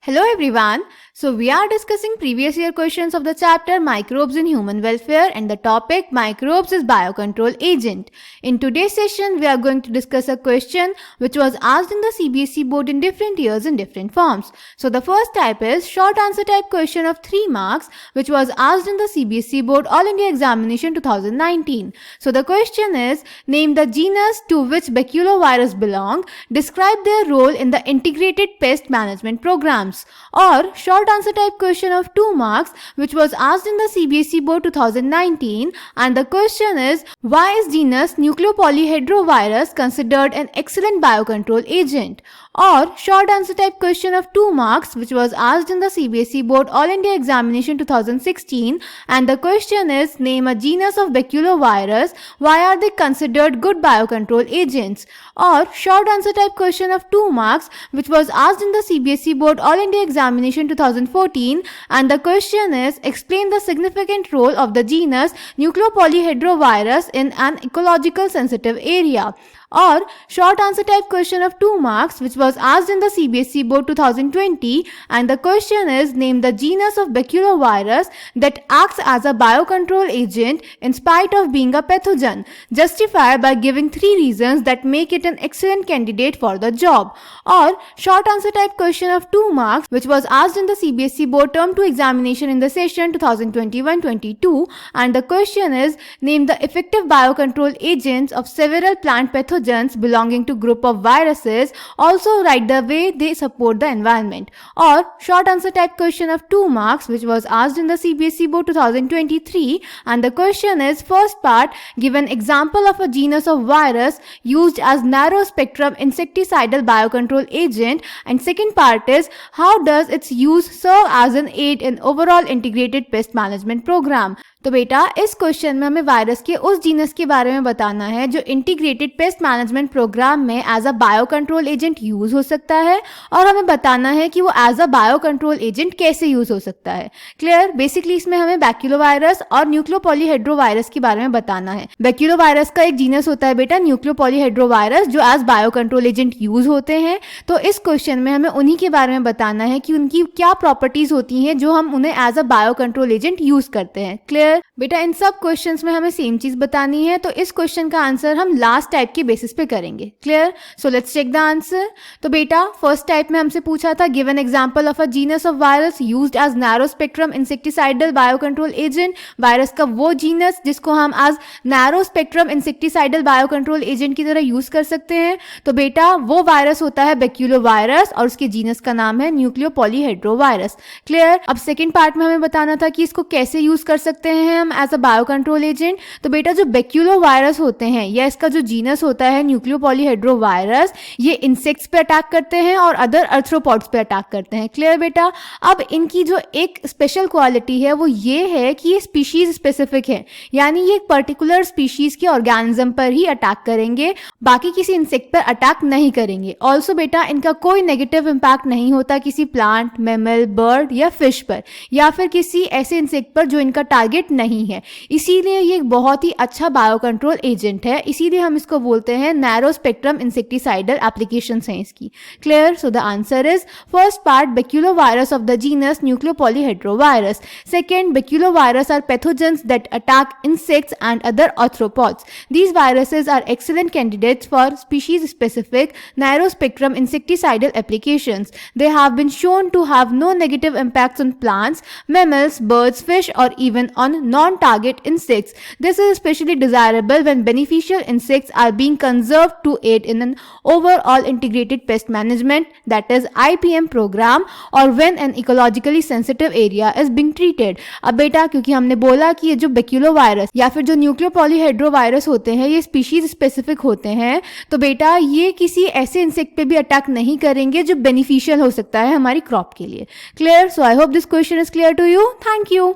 Hello everyone. So we are discussing previous year questions of the chapter Microbes in Human Welfare, and the topic Microbes is Biocontrol Agent. In today's session we are going to discuss a question which was asked in the CBSE board in different years in different forms. So the first type is short answer type question of 3 marks which was asked in the CBSE board All India Examination 2019. So the question is, name the genus to which baculovirus belong, describe their role in the integrated pest management programs. Or short answer type question of 2 marks which was asked in the CBSE board 2019, and the question is, why is genus Nucleopolyhedrovirus considered an excellent biocontrol agent? Or short answer type question of 2 marks which was asked in the CBSE board All India Examination 2016, and the question is, name a genus of baculovirus, why are they considered good biocontrol agents? Or short answer type question of 2 marks which was asked in the CBSE board All India Examination 2014, and the question is, explain the significant role of the genus Nucleopolyhedrovirus in an ecological sensitive area. Or short answer type question of 2 marks which was asked in the CBSE board 2020, and the question is, name the genus of baculovirus that acts as a biocontrol agent in spite of being a pathogen. Justify by giving 3 reasons that make it an excellent candidate for the job. Or short answer type question of 2 marks which was asked in the CBSE board term 2 examination in the session 2021-22, and the question is, name the effective biocontrol agents of several plant pathogens belonging to group of viruses, also write the way they support the environment. Or short answer type question of 2 marks which was asked in the CBSE board 2023, and the question is, first part, give an example of a genus of virus used as narrow spectrum insecticidal biocontrol agent, and second part is, how does its use serve as an aid in overall integrated pest management program. तो बेटा इस question में हमें virus के उस genus के बारे में बताना है जो इंटीग्रेटेड पेस्ट मैनेजमेंट प्रोग्राम में as a biocontrol agent use हो सकता है, और हमें बताना है कि वो as a biocontrol agent कैसे यूज हो सकता है. क्लियर? बेसिकली इसमें हमें बैक्यूलोवायरस और न्यूक्लियोपॉलीहेड्रोवायरस के बारे में बताना है. बैक्यूलोवायरस का एक जीनस होता है बेटा न्यूक्लियोपॉलीहेड्रोवायरस जो as biocontrol agent use होते हैं. तो इस क्वेश्चन में हमें उन्हीं के बारे में बताना है कि उनकी क्या प्रॉपर्टीज होती हैं जो हम उन्हें as a biocontrol agent use करते हैं. क्लियर? बेटा इन सब क्वेश्चंस में हमें सेम चीज बतानी है, तो इस क्वेश्चन का आंसर हम लास्ट टाइप के बेसिस पे करेंगे. Clear? So let's check the answer. तो बेटा फर्स्ट टाइप में हमसे पूछा था, give an example of a genus of virus used as narrow spectrum insecticidal biocontrol agent. Virus का वो जीनस जिसको हम as narrow spectrum insecticidal biocontrol agent की तरह यूज कर सकते हैं. तो बेटा वो वायरस होता है बैक्यूलोवायरस और उसके जीनस का नाम है न्यूक्लियोपॉलीहेड्रोवायरस. क्लियर? अब सेकेंड पार्ट में हमें बताना था कि इसको कैसे यूज कर सकते हैं हम एज अ बायोकंट्रोल एजेंट. तो बेटा जो बैक्यूलोवायरस होते हैं या इसका जो जीनस होता है न्यूक्लियोपॉलीहेड्रोवायरस, ये इंसेक्ट्स पे अटैक करते हैं और अदर अर्थ्रोपॉड्स पे अटैक करते हैं. क्लियर बेटा? अब इनकी जो एक स्पेशल क्वालिटी है वो ये है कि ये स्पीशीज स्पेसिफिक है, यानी ये एक पर्टिकुलर स्पीशीज के ऑर्गेनिज्म पर ही अटैक करेंगे, बाकी किसी इंसेक्ट पर अटैक नहीं करेंगे. ऑल्सो बेटा इनका कोई नेगेटिव इंपैक्ट नहीं होता किसी प्लांट, मैमल, बर्ड या फिश पर, या फिर किसी ऐसे इंसेक्ट पर जो इनका टारगेट नहीं है. इसीलिए ये एक बहुत ही अच्छा बायोकंट्रोल एजेंट है, इसीलिए हम इसको बोलते हैं नैरो स्पेक्ट्रम इंसेक्टिसाइडल एप्लीकेशंस हैं इसकी. Clear? So the answer is first part baculovirus of the genus nucleopolyhedrovirus. Second, baculovirus are pathogens that attack insects and other arthropods. These viruses are excellent candidates for species-specific narrow-spectrum insecticidal applications. They have been shown to have no negative impacts on plants, mammals, birds, fish, or even on non-target insects. This is especially desirable when beneficial insects are being conserved to aid in an overall integrated pest management, that is IPM program, or when an ecologically sensitive area is being treated. अब बेटा क्योंकि हमने बोला कि ये जो baculovirus या फिर जो न्यूक्लियोपॉलीहेड्रोवायरस होते हैं ये स्पीशीज स्पेसिफिक होते हैं, तो बेटा ये किसी ऐसे इंसेक्ट पे भी अटैक नहीं करेंगे जो बेनिफिशियल हो सकता है हमारी क्रॉप के लिए. Clear? So I hope this question is clear to you. Thank you.